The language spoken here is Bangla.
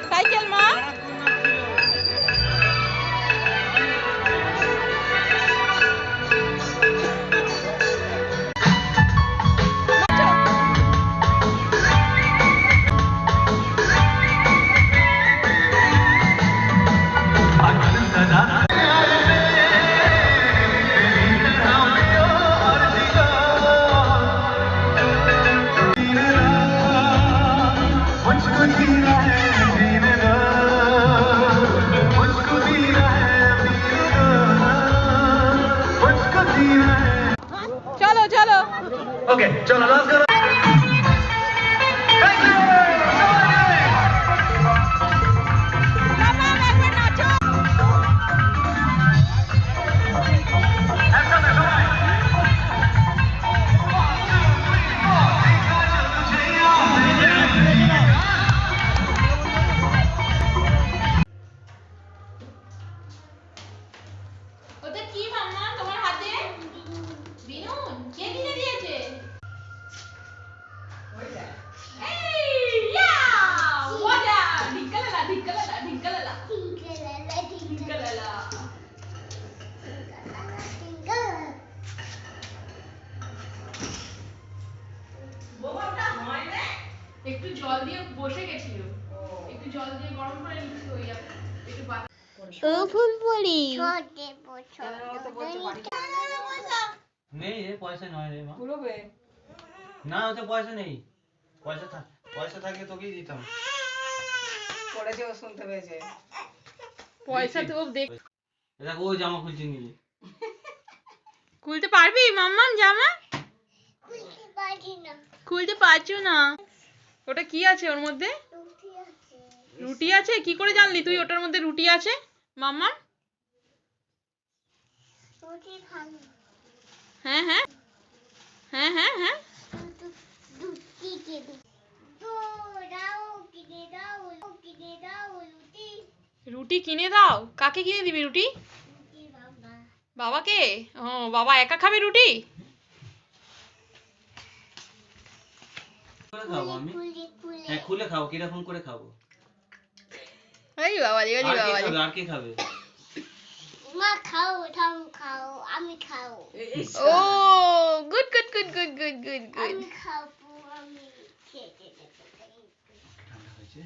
সাইকেল মা चलो चलो ओके चलो डांस करो थैंक यू ওটা কি মাম্মা তোমার হাতে বিনুন কে কিনে দিয়েছে ওইটা এই ইয়া ওয়াটা ঢিকালালা ঢিকালালা ঢিকালালা ঢিকালালা বাবাটা হয় না একটু জল দিয়ে বসে গেছিল একটু জল দিয়ে গরম করে নিতে হই একটু ও ফুলপুরি ছোটে নেই রে পয়সা নয় রে মা পুরোবে না ওতে পয়সা নেই পয়সা থাকলে তোকেই দিতাম পড়েছে ও শুনতে পেয়েছে পয়সা তো দেখ দেখো ও জামা খুলছে নিয়ে খুলতে পারবি মাম্মাম জামা খুলতে পারছো না ওটা কি আছে ওর মধ্যে রুটি আছে কি করে জানলি তুই ওটার মধ্যে রুটি আছে মাম্মাম হ্যাঁ হ্যাঁ হ্যাঁ হ্যাঁ হ্যাঁ রুটি কিনে দাও কাকে কিনে দিবি রুটি বাবাকে ও বাবা একা খাবে রুটি খাবো আমি হ্যাঁ খুলে খাবো কিরকম করে খাবো এই বাবা রে আর কি খাবে মা খাও খাও আমি খাও ও good good good good good good good আমি খাবো আমি খেতে দেবো ঠান্ডা হয়েছে